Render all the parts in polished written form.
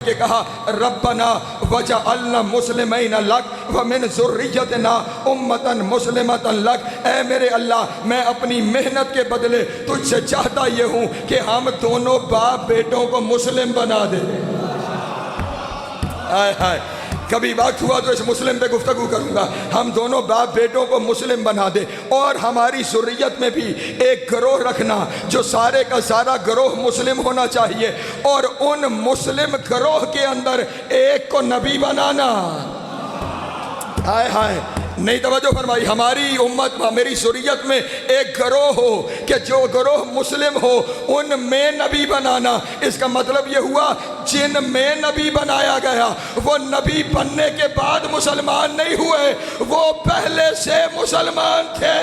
کے کہا ربنا وجعلنا مسلمین لک ومن ذریتنا امتا مسلمتا لک، اے میرے اللہ میں اپنی محنت کے بدلے تجھ سے چاہتا یہ ہوں کہ ہم دونوں باپ بیٹوں کو مسلم بنا دے۔ آئے ہائے، کبھی وقت ہوا تو اس مسلم پہ گفتگو کروں گا۔ ہم دونوں باپ بیٹوں کو مسلم بنا دے، اور ہماری ذریت میں بھی ایک گروہ رکھنا جو سارے کا سارا گروہ مسلم ہونا چاہیے، اور ان مسلم گروہ کے اندر ایک کو نبی بنانا۔ ہائے ہائے، نہیں توجہ فرمائی، ہماری امت میری ذریت میں ایک گروہ ہو کہ جو گروہ مسلم ہو ان میں نبی بنانا۔ اس کا مطلب یہ ہوا جن میں نبی بنایا گیا وہ نبی بننے کے بعد مسلمان نہیں ہوئے، وہ پہلے سے مسلمان تھے۔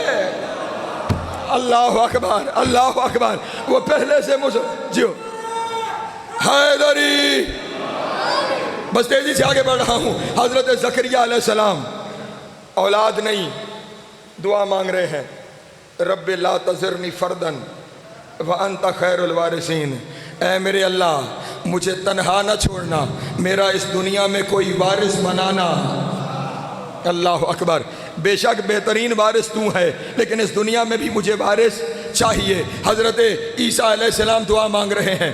اللہ اکبر، اللہ اکبر، وہ پہلے سے مسلمان۔ جیو حیدری، بس تیزی سے آگے بڑھ رہا ہوں۔ حضرت زکریا علیہ السلام اولاد نہیں، دعا مانگ رہے ہیں، رب لا تذرنی فردن وانت خیر الوارثین، اے میرے اللہ مجھے تنہا نہ چھوڑنا، میرا اس دنیا میں کوئی وارث بنانا۔ اللہ اکبر، بے شک بہترین وارث تو ہے، لیکن اس دنیا میں بھی مجھے وارث چاہیے۔ حضرت عیسیٰ علیہ السلام دعا مانگ رہے ہیں،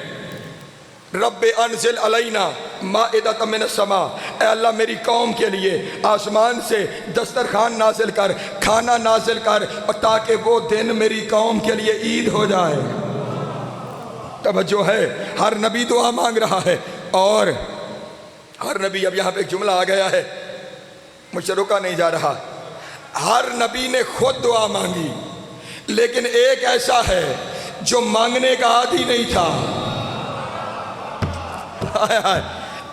رب انزل علینا مائدۃ من السماء، اے اللہ میری قوم کے لیے آسمان سے دسترخوان نازل کر، کھانا نازل کر، تاکہ وہ دن میری قوم کے لیے عید ہو جائے۔ توجہ ہے، ہر نبی دعا مانگ رہا ہے، اور ہر نبی، اب یہاں پہ ایک جملہ آ گیا ہے مجھ سے رکا نہیں جا رہا، ہر نبی نے خود دعا مانگی، لیکن ایک ایسا ہے جو مانگنے کا عادی نہیں تھا۔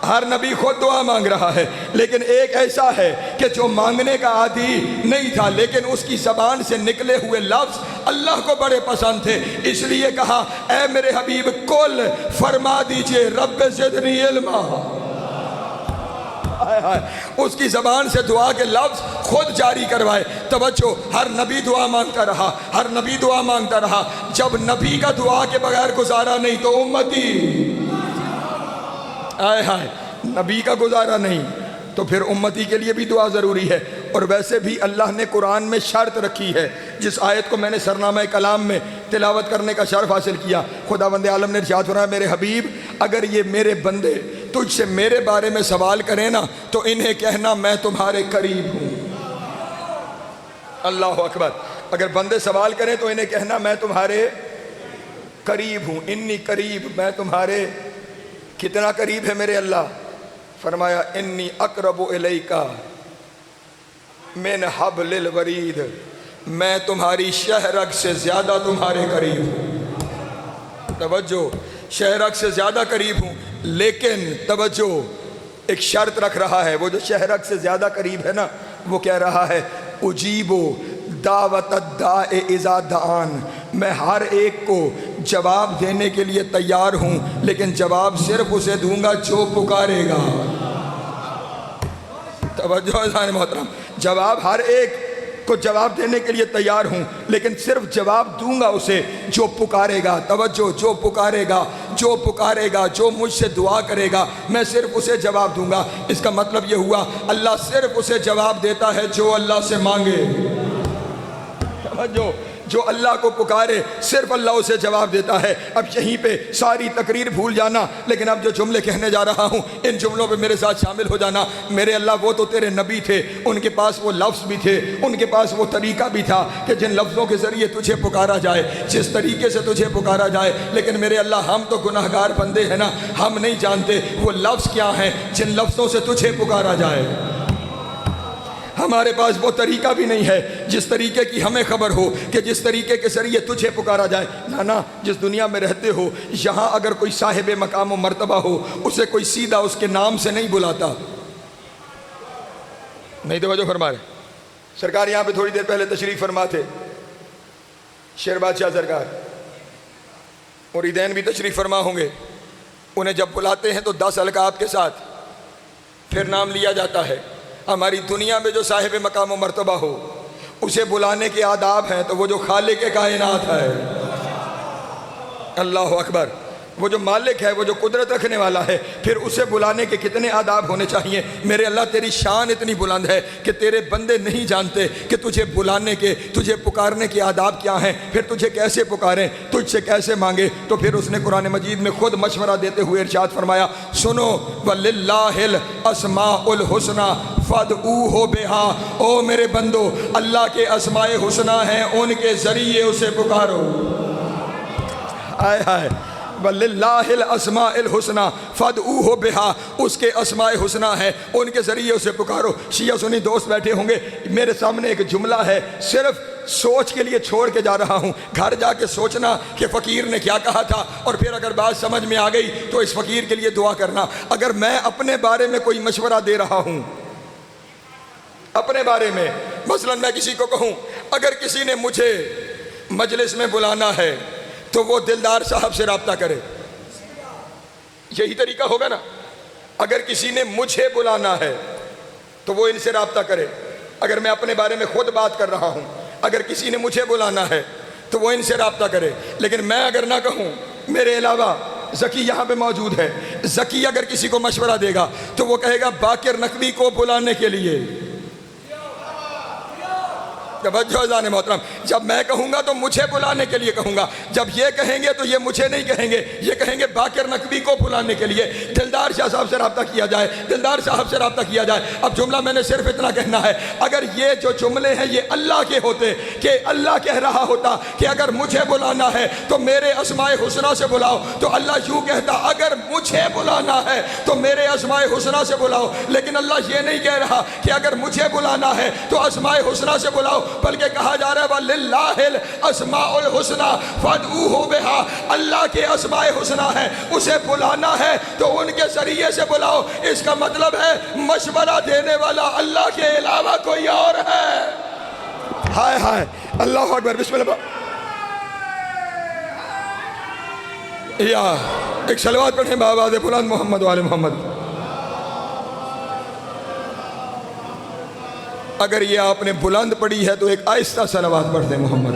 ہر نبی خود دعا مانگ رہا ہے، لیکن ایک ایسا ہے کہ جو مانگنے کا عادی نہیں تھا، لیکن اس کی زبان سے نکلے ہوئے لفظ اللہ کو بڑے پسند تھے، اس لیے کہا اے میرے حبیب کل فرما دیجئے رب زدنی علما۔ اس کی زبان سے دعا کے لفظ خود جاری کروائے۔ توجہ، ہر نبی دعا مانگتا رہا، ہر نبی دعا مانگتا رہا، جب نبی کا دعا کے بغیر گزارا نہیں تو امتی، آئے ہائے، نبی کا گزارا نہیں تو پھر امتی کے لیے بھی دعا ضروری ہے۔ اور ویسے بھی اللہ نے قرآن میں شرط رکھی ہے، جس آیت کو میں نے سرنامہ کلام میں تلاوت کرنے کا شرف حاصل کیا، خداوند عالم نے ارشاد فرمایا میرے حبیب اگر یہ میرے بندے تجھ سے میرے بارے میں سوال کریں نا تو انہیں کہنا میں تمہارے قریب ہوں۔ اللہ اکبر، اگر بندے سوال کریں تو انہیں کہنا میں تمہارے قریب ہوں، انی قریب، میں تمہارے کتنا قریب ہے میرے اللہ؟ فرمایا انی اقرب الیکا من حبل الورید، میں تمہاری شہرگ سے زیادہ تمہارے قریب ہوں۔ توجہ، شہرگ سے زیادہ قریب ہوں، لیکن توجہ ایک شرط رکھ رہا ہے، وہ جو شہرگ سے زیادہ قریب ہے نا وہ کہہ رہا ہے اجیبو دعوت الداء اذا دعان، میں ہر ایک کو جواب دینے کے لیے تیار ہوں، لیکن جواب صرف اسے دوں گا جو پکارے گا۔ توجہ عزیزان محترم، جواب ہر ایک کو جواب دینے کے لیے تیار ہوں، لیکن صرف جواب دوں گا اسے جو پکارے گا۔ توجہ، جو پکارے گا، جو پکارے گا، جو مجھ سے دعا کرے گا میں صرف اسے جواب دوں گا۔ اس کا مطلب یہ ہوا اللہ صرف اسے جواب دیتا ہے جو اللہ سے مانگے۔ توجہ، جو اللہ کو پکارے صرف اللہ اسے جواب دیتا ہے۔ اب یہیں پہ ساری تقریر بھول جانا، لیکن اب جو جملے کہنے جا رہا ہوں ان جملوں پہ میرے ساتھ شامل ہو جانا۔ میرے اللہ وہ تو تیرے نبی تھے، ان کے پاس وہ لفظ بھی تھے، ان کے پاس وہ طریقہ بھی تھا کہ جن لفظوں کے ذریعے تجھے پکارا جائے، جس طریقے سے تجھے پکارا جائے، لیکن میرے اللہ ہم تو گناہگار بندے ہیں نا، ہم نہیں جانتے وہ لفظ کیا ہیں جن لفظوں سے تجھے پکارا جائے۔ ہمارے پاس وہ طریقہ بھی نہیں ہے جس طریقے کی ہمیں خبر ہو کہ جس طریقے کے ذریعے تجھے پکارا جائے۔ نانا، جس دنیا میں رہتے ہو یہاں اگر کوئی صاحب مقام و مرتبہ ہو اسے کوئی سیدھا اس کے نام سے نہیں بلاتا۔ نہیں توجہ فرما رہے؟ سرکار یہاں پہ تھوڑی دیر پہلے تشریف فرما تھے، شیر بادشاہ سرکار، مریدین بھی تشریف فرما ہوں گے، انہیں جب بلاتے ہیں تو 10 القاب کے ساتھ پھر نام لیا جاتا ہے۔ ہماری دنیا میں جو صاحب مقام و مرتبہ ہو اسے بلانے کے آداب ہیں تو وہ جو خالق کائنات ہے، اللہ اکبر، وہ جو مالک ہے، وہ جو قدرت رکھنے والا ہے، پھر اسے بلانے کے کتنے آداب ہونے چاہیے۔ میرے اللہ تیری شان اتنی بلند ہے کہ تیرے بندے نہیں جانتے کہ تجھے بلانے کے، تجھے پکارنے کے آداب کیا ہیں، پھر تجھے کیسے پکاریں، تجھ سے کیسے مانگے۔ تو پھر اس نے قرآن مجید میں خود مشورہ دیتے ہوئے ارشاد فرمایا، سنو وَلِلَّهِ الْأَسْمَاءُ الْحُسْنَى فَادْعُوهُ بِهَا، او میرے بندو، اللہ کے اسماء حسنہ ہیں، ان کے ذریعے اسے پکارو۔ آئے ہائے، وَلِلَّهِ الْأَسْمَاءِ الْحُسْنَى فَادْعُوهُ بِهَا، اس کے اسماء حسنہ ہیں، ان کے ذریعے اسے پکارو۔ شیعہ سنی دوست بیٹھے ہوں گے، میرے سامنے ایک جملہ ہے، صرف سوچ کے لیے چھوڑ کے جا رہا ہوں، گھر جا کے سوچنا کہ فقیر نے کیا کہا تھا، اور پھر اگر بات سمجھ میں آ گئی تو اس فقیر کے لیے دعا کرنا۔ اگر میں اپنے بارے میں کوئی مشورہ دے رہا ہوں، اپنے بارے میں، مثلا میں کسی کو کہوں اگر کسی نے مجھے مجلس میں بلانا ہے تو وہ دلدار صاحب سے رابطہ کرے، یہی طریقہ ہوگا نا۔ اگر کسی نے مجھے بلانا ہے تو وہ ان سے رابطہ کرے۔ اگر میں اپنے بارے میں خود بات کر رہا ہوں، اگر کسی نے مجھے بلانا ہے تو وہ ان سے رابطہ کرے۔ لیکن میں اگر نہ کہوں، میرے علاوہ ذکی یہاں پہ موجود ہے، ذکی اگر کسی کو مشورہ دے گا تو وہ کہے گا باقر نقوی کو بلانے کے لیے۔ توجہ اذان محترم، جب میں کہوں گا تو مجھے بلانے کے لیے کہوں گا، جب یہ کہیں گے تو یہ مجھے نہیں کہیں گے، یہ کہیں گے باقر نقوی کو بلانے کے لیے، دلدار شاہ صاحب سے رابطہ کیا جائے، دلدار صاحب سے رابطہ کیا جائے۔ اب جملہ میں نے صرف اتنا کہنا ہے، اگر یہ جو جملے ہیں یہ اللہ کے ہوتے، کہ اللہ کہہ رہا ہوتا کہ اگر مجھے بلانا ہے تو میرے اسماء حسنہ سے بلاؤ، تو اللہ یوں کہتا اگر مجھے بلانا ہے تو میرے اسماء حسنہ سے بلاؤ۔ لیکن اللہ یہ نہیں کہہ رہا کہ اگر مجھے بلانا ہے تو اسماء حسنہ سے بلاؤ، بلکہ کہا جا رہا ہے وَلِلَّهِ الْأَسْمَاءُ الْحُسْنَى فَادْعُوهُ بِهَا، اللہ کے اسماء حسنہ ہے، اسے بلانا ہے تو ان کے ذریعے سے بلاؤ۔ اس کا مطلب ہے مشورہ دینے والا اللہ کے علاوہ کوئی اور ہے۔ ہائے ہائے، اللہ اکبر، بسم اللہ۔ یا ایک صلوات پڑھیں بآواز بلند محمد وآل محمد۔ اگر یہ آپ نے بلند پڑھی ہے تو ایک آہستہ صلوات پڑھ دیں محمد۔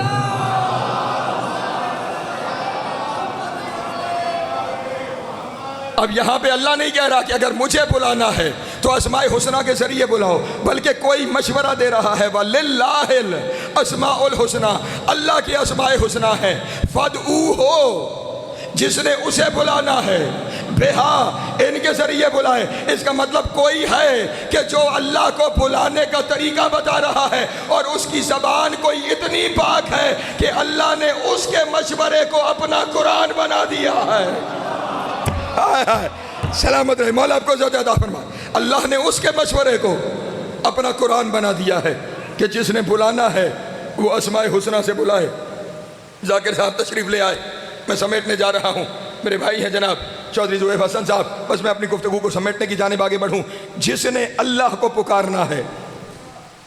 اب یہاں پہ اللہ نہیں کہہ رہا کہ اگر مجھے بلانا ہے تو اسماء حسنہ کے ذریعے بلاؤ، بلکہ کوئی مشورہ دے رہا ہے وَلِلَّهِ الْأَسْمَاءُ الْحُسْنَى، اللہ کی اسماء حسنہ ہے، فَادْعُوهُ، جس نے اسے بلانا ہے، بہا، ان کے ذریعے بلائے۔ اس کا مطلب کوئی ہے کہ جو اللہ کو بلانے کا طریقہ بتا رہا ہے اور اس کی زبان کوئی اتنی پاک ہے کہ اللہ نے اس کے مشورے کو اپنا قرآن بنا دیا ہے۔ سلامت رہے، مولا آپ کو زیادہ عطا فرمائے۔ اللہ نے اس کے مشورے کو اپنا قرآن بنا دیا ہے کہ جس نے بلانا ہے وہ اسماء حسنہ سے بلائے۔ ذاکر صاحب تشریف لے آئے، میں سمیٹنے جا رہا ہوں، میرے بھائی ہیں جناب چودھری زویب حسن صاحب، بس میں اپنی گفتگو کو سمیٹنے کی جانب آگے بڑھوں۔ جس نے اللہ کو پکارنا ہے،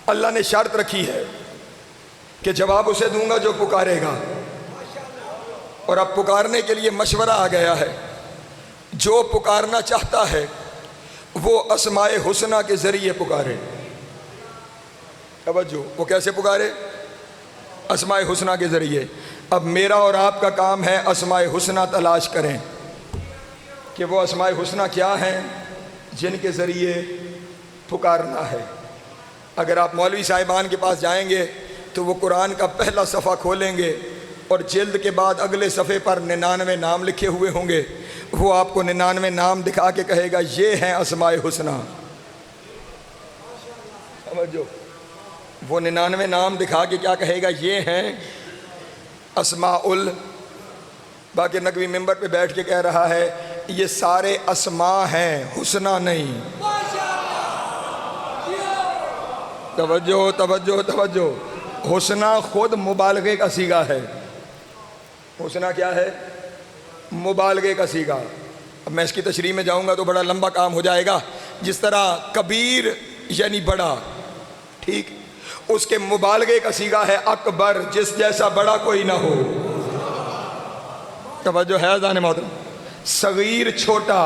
اللہ نے شرط رکھی ہے کہ جواب اسے دوں گا جو پکارے گا، اور اب پکارنے کے لیے مشورہ آ گیا ہے۔ جو پکارنا چاہتا ہے وہ اسماء حسنہ کے ذریعے پکارے۔ توجہ، وہ کیسے پکارے؟ اسماء حسنہ کے ذریعے۔ اب میرا اور آپ کا کام ہے اسماء حسنہ تلاش کریں کہ وہ اسماء حسنہ کیا ہیں جن کے ذریعے پکارنا ہے۔ اگر آپ مولوی صاحبان کے پاس جائیں گے تو وہ قرآن کا پہلا صفحہ کھولیں گے اور جلد کے بعد اگلے صفحے پر 99 نام لکھے ہوئے ہوں گے، وہ آپ کو 99 نام دکھا کے کہے گا یہ ہیں اسماء حسنہ۔ سمجھو، وہ 99 نام دکھا کے کیا کہے گا؟ یہ ہیں اسماء باقی نقوی ممبر پہ بیٹھ کے کہہ رہا ہے یہ سارے اسماء ہیں، حسنہ نہیں۔ توجہ توجہ توجہ، حسنہ خود مبالغے کا صیغہ ہے۔ حسنہ کیا ہے؟ مبالغے کا صیغہ۔ اب میں اس کی تشریح میں جاؤں گا تو بڑا لمبا کام ہو جائے گا۔ جس طرح کبیر یعنی بڑا، ٹھیک، اس کے مبالغے کا صیغہ ہے اکبر، جس جیسا بڑا کوئی نہ ہو۔ توجہ ہے اذان محترم۔ صغیر چھوٹا،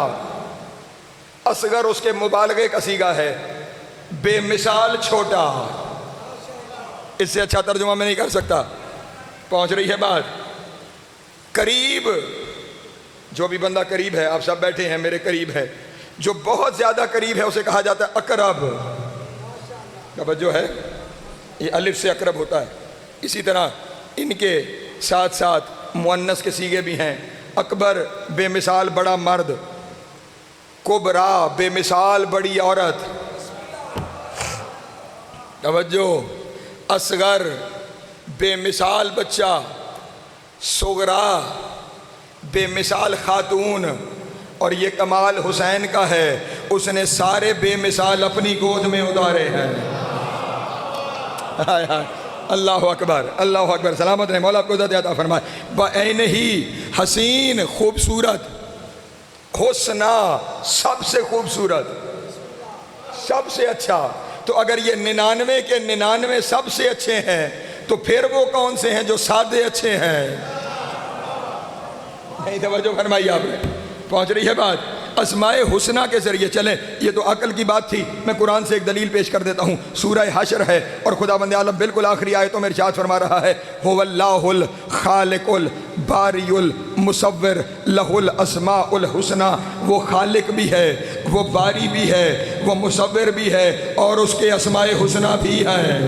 اصغر اس کے مبالغے کا صیغہ ہے، بے مثال چھوٹا۔ اس سے اچھا ترجمہ میں نہیں کر سکتا۔ پہنچ رہی ہے بات؟ قریب جو بھی بندہ قریب ہے، آپ سب بیٹھے ہیں میرے قریب ہے، جو بہت زیادہ قریب ہے اسے کہا جاتا ہے اقرب. توجہ ہے، یہ الف سے اقرب ہوتا ہے. اسی طرح ان کے ساتھ ساتھ مؤنث کے صیغے بھی ہیں. اکبر بے مثال بڑا مرد، کبرا بے مثال بڑی عورت. توجہ، اصغر بے مثال بچہ، صغرا بے مثال خاتون. اور یہ کمال حسین کا ہے، اس نے سارے بے مثال اپنی گود میں اتارے ہیں. اللہ اکبر، اللہ اکبر. سلامت رہے، مولا آپ کو عزت عطا فرمائے. بعین ہی حسین، خوبصورت. حسنا سب سے خوبصورت، سب سے اچھا. تو اگر یہ 99 کے 99 سب سے اچھے ہیں تو پھر وہ کون سے ہیں جو سادے اچھے ہیں؟ نہیں توجہ فرمائی آپ نے، پہنچ رہی ہے بات. اسماء حسنہ کے ذریعے چلیں، یہ تو عقل کی بات تھی. میں قرآن سے ایک دلیل پیش کر دیتا ہوں. سورہ حشر ہے اور خداوند عالم بالکل آخری آیتوں میں ارشاد فرما رہا ہے، هو اللہ الخالق الباری المصور لہ الاسماء الحسنى. وہ خالق بھی ہے، وہ باری بھی ہے، وہ مصور بھی ہے، اور اس کے اسماء حسنہ بھی ہیں.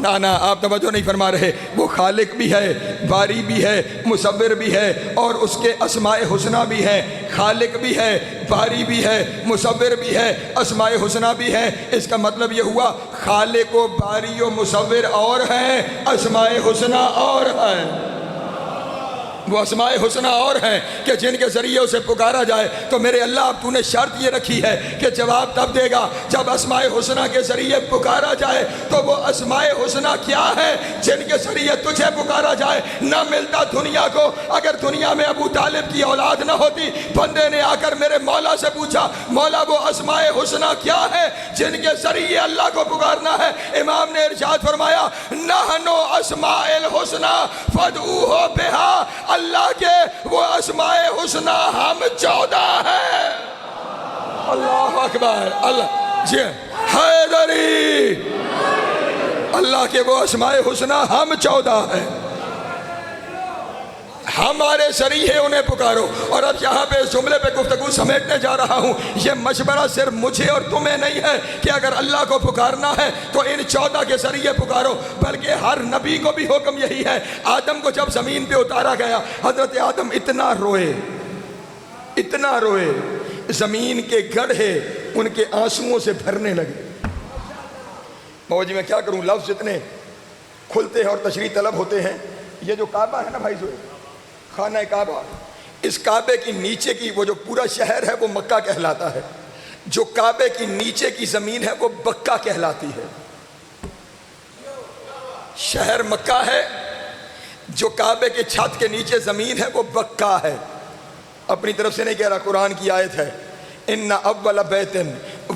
نا آپ توجہ نہیں فرما رہے. وہ خالق بھی ہے، باری بھی ہے، مصور بھی ہے، اور اس کے اسماء حسنہ بھی ہے. خالق بھی ہے، باری بھی ہے، مصور بھی ہے، اسماء حسنہ بھی ہے. اس کا مطلب یہ ہوا خالق و باری و مصور اور ہیں، اسماء حسنہ اور ہیں. وہ اسماء حسنہ اور ہیں کہ جن کے ذریعے اسے پکارا جائے. تو میرے اللہ اب تو نے شرط یہ رکھی ہے کہ جواب تب دے گا جب اسماء حسنہ کے ذریعے پکارا جائے. تو وہ اسماء حسنہ کیا ہے جن کے ذریعے تجھے پکارا جائے؟ نہ ملتا دنیا کو. اگر دنیا میں ابو طالب کی اولاد نہ ہوتی، بندے نے آ کر میرے مولا سے پوچھا، مولا وہ اسماء حسنہ کیا ہے جن کے ذریعے اللہ کو پکارنا ہے؟ امام نے ارشاد فرمایا، نحن اسماء الحسنہ فادعوہ بہا. اللہ کے وہ اسماء حسنہ ہم 14 ہیں. اللہ اکبر. اللہ جی حیدری، اللہ کے وہ اسماء حسنہ ہم 14 ہیں. ہمارے ذریعے انہیں پکارو. اور اب یہاں پہ اس جملے پہ گفتگو سمیٹنے جا رہا ہوں. یہ مشورہ صرف مجھے اور تمہیں نہیں ہے کہ اگر اللہ کو پکارنا ہے تو ان 14 کے ذریعے پکارو، بلکہ ہر نبی کو بھی حکم یہی ہے. آدم کو جب زمین پہ اتارا گیا، حضرت آدم اتنا روئے، اتنا روئے، زمین کے گڑھے ان کے آنسوؤں سے بھرنے لگے. جی میں کیا کروں، لفظ اتنے کھلتے ہیں اور تشریح طلب ہوتے ہیں. یہ جو کعبہ ہے نا بھائی، جو خانہ کعبہ، اس کعبے کی نیچے کی وہ جو پورا شہر ہے وہ مکہ کہلاتا ہے. جو کعبے کی نیچے کی زمین ہے وہ بکہ کہلاتی ہے. شہر مکہ ہے، جو کعبے کے چھت کے نیچے زمین ہے وہ بکہ ہے. اپنی طرف سے نہیں کہہ رہا، قرآن کی آیت ہے، ان اول بیت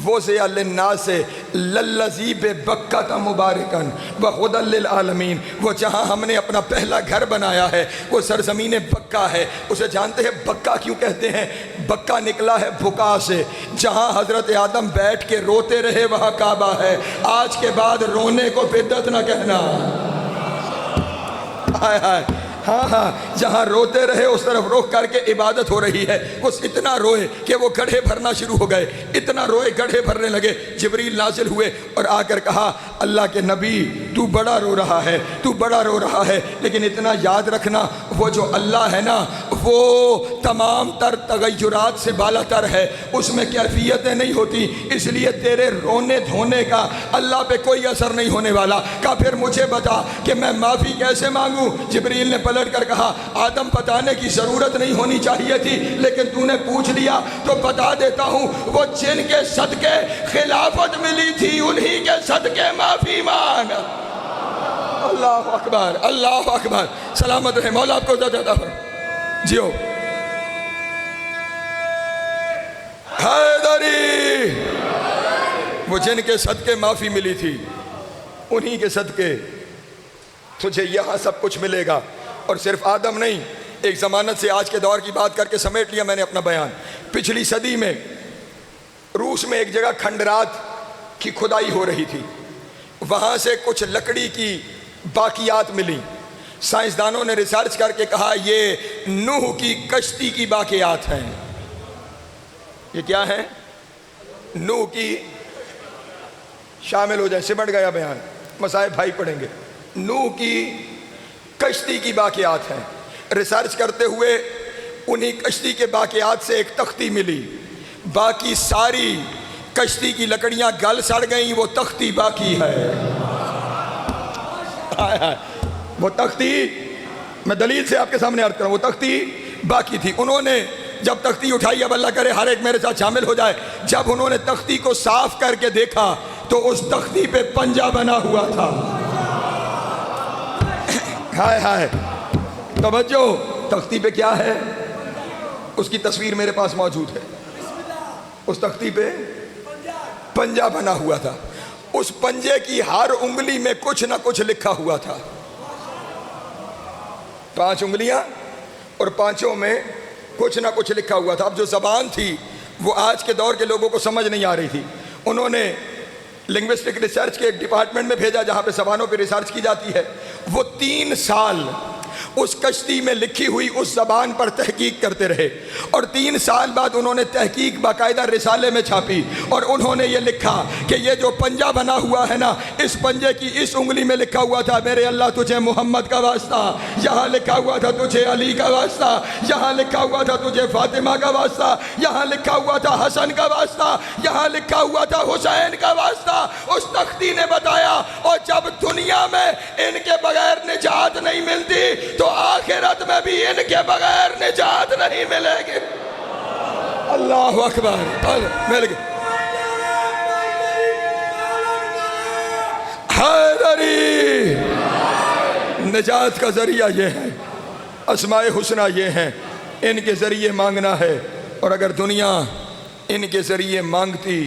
وضع للناس للذی ببکۃ مبارکا وہدی للعالمین. وہ جہاں ہم نے اپنا پہلا گھر بنایا ہے وہ سرزمین بکہ ہے. اسے جانتے ہیں بکہ کیوں کہتے ہیں؟ بکہ نکلا ہے بکا سے. جہاں حضرت آدم بیٹھ کے روتے رہے وہاں کعبہ ہے. آج کے بعد رونے کو بدعت نہ کہنا. ہائے ہائے، ہاں، جہاں روتے رہے اس طرف رخ کر کے عبادت ہو رہی ہے. وہ اتنا روئے کہ وہ گڑھے بھرنا شروع ہو گئے. اتنا روئے گڑھے بھرنے لگے. جبریل نازل ہوئے اور آ کر کہا، اللہ کے نبی تو بڑا رو رہا ہے، تو بڑا رو رہا ہے، لیکن اتنا یاد رکھنا وہ جو اللہ ہے نا وہ تمام تر تغیرات سے بالا تر ہے. اس میں کیفیتیں نہیں ہوتی، اس لیے تیرے رونے دھونے کا اللہ پہ کوئی اثر نہیں ہونے والا. کہا پھر مجھے بتا کہ میں معافی کیسے مانگوں؟ جبریل نے پلٹ کر کہا، آدم بتانے کی ضرورت نہیں ہونی چاہیے تھی، لیکن تو نے پوچھ لیا تو بتا دیتا ہوں. وہ جن کے صدقے خلافت ملی تھی انہی کے صدقے معافی مانگ. اللہ اکبر، اللہ اکبر. سلامت رہے، مولا آپ کو عزت عطا فرمائے. جیو حیدری، وہ جن کے صدقے معافی ملی تھی انہی کے صدقے تجھے یہاں سب کچھ ملے گا. اور صرف آدم نہیں، ایک ضمانت سے آج کے دور کی بات کر کے سمیٹ لیا میں نے اپنا بیان. پچھلی صدی میں روس میں ایک جگہ کھنڈرات کی کھدائی ہو رہی تھی. وہاں سے کچھ لکڑی کی باقیات ملی. سائنسدانوں نے ریسرچ کر کے کہا یہ نوح کی کشتی کی واقعات ہیں. یہ کیا ہے؟ نوح کی، شامل ہو جائیں، سمٹ گیا بیان، مسائب بھائی پڑھیں گے. نوح کی کشتی کی واقعات ہیں. ریسرچ کرتے ہوئے انہی کشتی کے واقعات سے ایک تختی ملی، باقی ساری کشتی کی لکڑیاں گل سڑ گئیں، وہ تختی باقی ہے. وہ تختی، میں دلیل سے آپ کے سامنے عرض کروں، وہ تختی باقی تھی. انہوں نے جب تختی اٹھائی، اب اللہ کرے ہر ایک میرے ساتھ شامل ہو جائے، جب انہوں نے تختی کو صاف کر کے دیکھا تو اس تختی پہ پنجہ بنا ہوا تھا. ہائے ہائے، توجہ، تختی پہ کیا ہے؟ اس کی تصویر میرے پاس موجود ہے. اس تختی پہ پنجہ بنا ہوا تھا. اس پنجے کی ہر انگلی میں کچھ نہ کچھ لکھا ہوا تھا. 5 انگلیاں اور پانچوں میں کچھ نہ کچھ لکھا ہوا تھا. اب جو زبان تھی وہ آج کے دور کے لوگوں کو سمجھ نہیں آ رہی تھی. انہوں نے لنگوسٹک ریسرچ کے ایک ڈپارٹمنٹ میں بھیجا جہاں پہ زبانوں پہ ریسرچ کی جاتی ہے. وہ 3 سال اس کشتی میں لکھی ہوئی اس زبان پر تحقیق کرتے رہے، اور 3 سال بعد انہوں نے تحقیق باقاعدہ رسالے میں چھاپی، اور انہوں نے یہ لکھا کہ یہ جو پنجہ بنا ہوا ہے نا، اس پنجے کی اس انگلی میں لکھا ہوا تھا میرے اللہ تجھے محمد کا واسطہ، یہاں لکھا ہوا تھا تجھے علی کا واسطہ، یہاں لکھا ہوا تھا تجھے فاطمہ کا واسطہ، یہاں لکھا ہوا تھا حسن کا واسطہ، یہاں لکھا ہوا تھا حسین کا واسطہ. اس تختی نے بتایا، اور جب دنیا میں ان کے بغیر نجات نہیں ملتی تو آخرت میں بھی ان کے بغیر نجات نہیں ملے گی. اللہ اکبر. مل گئی حیدری. نجات کا ذریعہ یہ ہے، اسماء حسنہ یہ ہیں، ان کے ذریعے مانگنا ہے. اور اگر دنیا ان کے ذریعے مانگتی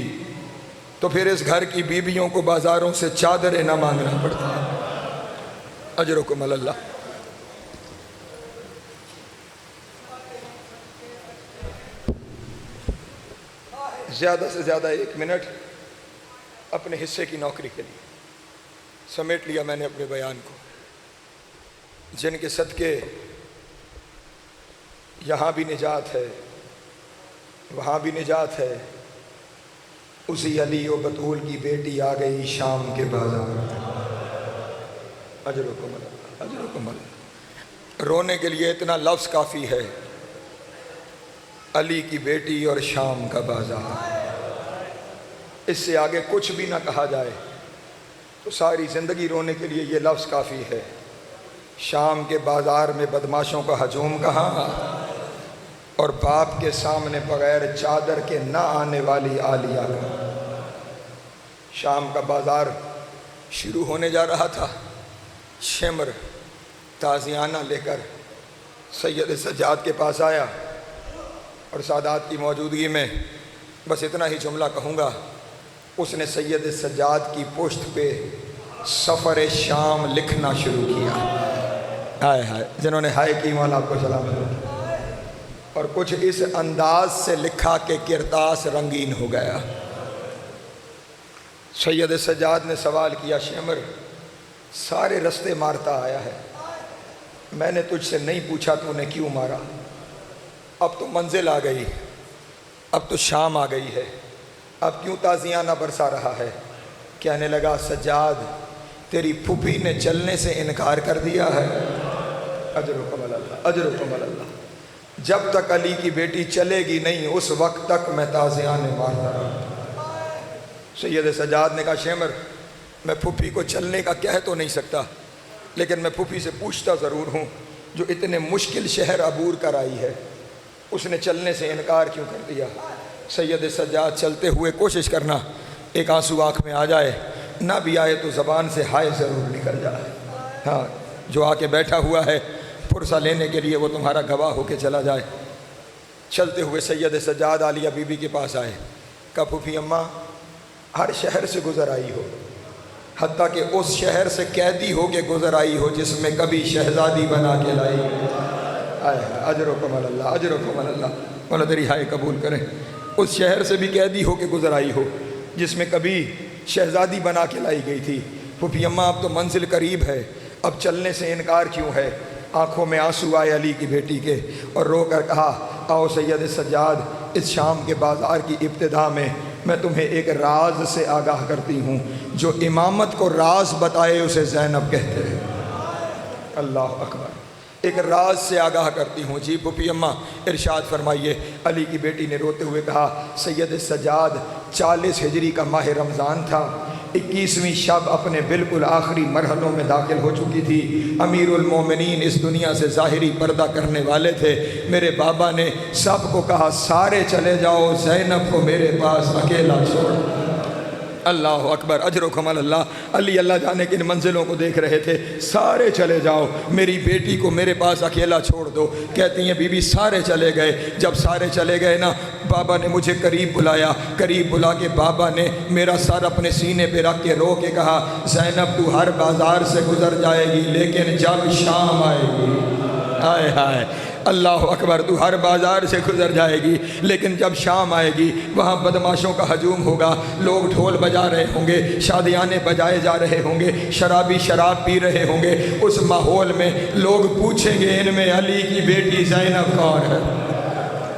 تو پھر اس گھر کی بیویوں کو بازاروں سے چادریں نہ مانگنا پڑتا. اجرکم اللہ. زیادہ سے زیادہ 1 منٹ اپنے حصے کی نوکری کے لیے سمیٹ لیا میں نے اپنے بیان کو. جن کے صدقے یہاں بھی نجات ہے، وہاں بھی نجات ہے، اسی علی و بطول کی بیٹی آ گئی شام کے بازار. اجرکم اللہ، اجرکم اللہ. رونے کے لیے اتنا لفظ کافی ہے، علی کی بیٹی اور شام کا بازار. اس سے آگے کچھ بھی نہ کہا جائے تو ساری زندگی رونے کے لیے یہ لفظ کافی ہے. شام کے بازار میں بدماشوں کا ہجوم کہاں، اور باپ کے سامنے بغیر چادر کے نہ آنے والی عالیہ کہاں. شام کا بازار شروع ہونے جا رہا تھا. شمر تازیانہ لے کر سید سجاد کے پاس آیا، اور سادات کی موجودگی میں بس اتنا ہی جملہ کہوں گا، اس نے سید سجاد کی پشت پہ سفر شام لکھنا شروع کیا. ہائے ہائے، جنہوں نے ہائے کی مولا آپ کو سلام ہے. اور کچھ اس انداز سے لکھا کہ کرتاس رنگین ہو گیا. سید سجاد نے سوال کیا، شمر سارے رستے مارتا آیا ہے، میں نے تجھ سے نہیں پوچھا تو نے کیوں مارا؟ اب تو منزل آ گئی، اب تو شام آ گئی ہے، اب کیوں تازیانہ برسا رہا ہے؟ کہنے لگا، سجاد تیری پھوپھی نے چلنے سے انکار کر دیا ہے. اجرکم اللہ، اجرکم اللہ. جب تک علی کی بیٹی چلے گی نہیں اس وقت تک میں تازیانے مارتا رہا. سید سجاد نے کہا، شمر میں پھوپھی کو چلنے کا کہہ تو نہیں سکتا، لیکن میں پھوپھی سے پوچھتا ضرور ہوں، جو اتنے مشکل شہر عبور کر آئی ہے، اس نے چلنے سے انکار کیوں کر دیا؟ سید سجاد چلتے ہوئے کوشش کرنا ایک آنسو آنکھ میں آ جائے، نہ بھی آئے تو زبان سے ہائے ضرور نکل جائے. ہاں، جو آ کے بیٹھا ہوا ہے پرسہ لینے کے لیے وہ تمہارا گواہ ہو کے چلا جائے. چلتے ہوئے سید سجاد عالیہ بی بی کے پاس آئے. کہا، پھوپھی اماں ہر شہر سے گزر آئی ہو، حتیٰ کہ اس شہر سے قیدی ہو کے گزر آئی ہو جس میں کبھی شہزادی بنا کے لائی. اجرکم اللہ، اجرکم اللہ. مولا تیری ہائے قبول کریں. اس شہر سے بھی قیدی ہو کے گزر آئی ہو جس میں کبھی شہزادی بنا کے لائی گئی تھی. پھوپھی اماں اب تو منزل قریب ہے، اب چلنے سے انکار کیوں ہے؟ آنکھوں میں آنسو آئے علی کی بیٹی کے اور رو کر کہا آؤ سید سجاد، اس شام کے بازار کی ابتدا میں تمہیں ایک راز سے آگاہ کرتی ہوں۔ جو امامت کو راز بتائے اسے زینب کہتے ہیں۔ اللہ اکبر، ایک راز سے آگاہ کرتی ہوں۔ جی پھوپھی اماں ارشاد فرمائیے۔ علی کی بیٹی نے روتے ہوئے کہا سید سجاد 40 ہجری کا ماہ رمضان تھا، 21ویں شب اپنے بالکل آخری مرحلوں میں داخل ہو چکی تھی۔ امیر المومنین اس دنیا سے ظاہری پردہ کرنے والے تھے۔ میرے بابا نے سب کو کہا سارے چلے جاؤ، زینب کو میرے پاس اکیلا چھوڑ۔ اللہ اکبر، اجرکم اللہ۔ علی اللہ جانے کن منزلوں کو دیکھ رہے تھے۔ سارے چلے جاؤ، میری بیٹی کو میرے پاس اکیلا چھوڑ دو۔ کہتی ہیں بی بی سارے چلے گئے۔ جب سارے چلے گئے نا، بابا نے مجھے قریب بلایا۔ قریب بلا کے بابا نے میرا سر اپنے سینے پہ رکھ کے رو کے کہا زینب تو ہر بازار سے گزر جائے گی لیکن جب شام آئے گی، ہائے ہائے اللہ اکبر، تو ہر بازار سے گزر جائے گی لیکن جب شام آئے گی وہاں بدماشوں کا ہجوم ہوگا، لوگ ڈھول بجا رہے ہوں گے، شادیانے بجائے جا رہے ہوں گے، شرابی شراب پی رہے ہوں گے۔ اس ماحول میں لوگ پوچھیں گے ان میں علی کی بیٹی زینب کون ہے؟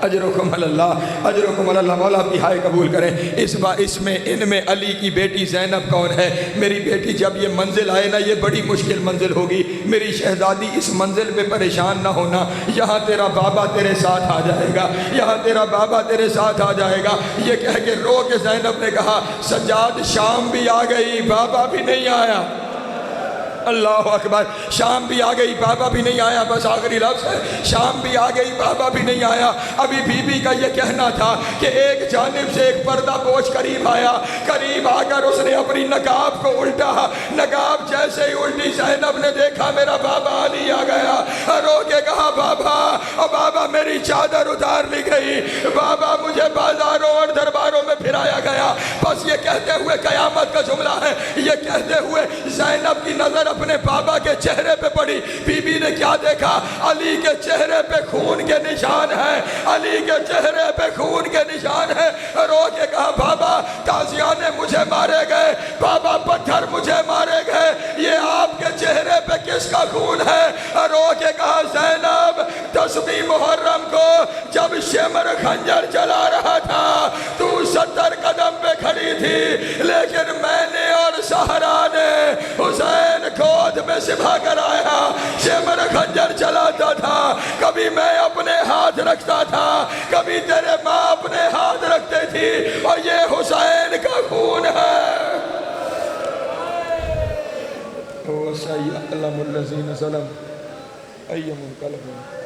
اجرکم اللہ، اجرکم اللہ۔ مولا اپنی ہائے قبول کریں۔ اس میں ان میں علی کی بیٹی زینب کون ہے؟ میری بیٹی جب یہ منزل آئے نا، یہ بڑی مشکل منزل ہوگی، میری شہزادی اس منزل پہ پریشان نہ ہونا، یہاں تیرا بابا تیرے ساتھ آ جائے گا، یہاں تیرا بابا تیرے ساتھ آ جائے گا۔ یہ کہہ کے رو کے زینب نے کہا سجاد شام بھی آ گئی، بابا بھی نہیں آیا۔ اللہ اکبر، شام بھی آ گئی، بابا بھی نہیں آیا۔ بس آخری لفظ ہے، شام بھی آ گئی، بابا بھی نہیں آیا۔ ابھی بی بی کا یہ کہنا تھا کہ ایک جانب سے ایک پردہ پوش قریب آیا، قریب آ کر اس نے اپنی نقاب کو الٹا، نقاب جیسے ہی الٹی زینب نے دیکھا میرا بابا علی آ گیا، رو کے کہا بابا، اور بابا میری چادر اتار لی گئی، بابا مجھے بازاروں اور درباروں میں پھرایا گیا۔ بس یہ کہتے ہوئے قیامت کا جملہ ہے، یہ کہتے ہوئے زینب کی نظر اپنے بابا کے چہرے پہ پڑی۔ بی بی نے کیا دیکھا؟ علی کے چہرے پہ خون کے نشان ہیں، علی کے چہرے پہ خون کے نشان ہیں۔ رو کے کہا بابا تازیانے مجھے مارے گئے، بابا پتھر مجھے مارے گئے، یہ آپ کے چہرے پہ کس کا خون ہے؟ رو کے کہا زینب 10ویں محرم کو جب شمر خنجر چلا رہا تھا تو 70 قدم پہ کھڑی تھی، لیکن میں نے اور سہرا نے حسین گود میں سبھا کر آیا، شمر خنجر چلاتا تھا، کبھی میں اپنے ہاتھ رکھتا تھا، کبھی تیرے ماں اپنے ہاتھ رکھتے تھی، اور یہ حسین کا خون ہے۔ او سیعلم الذین ظلم ایم القلب۔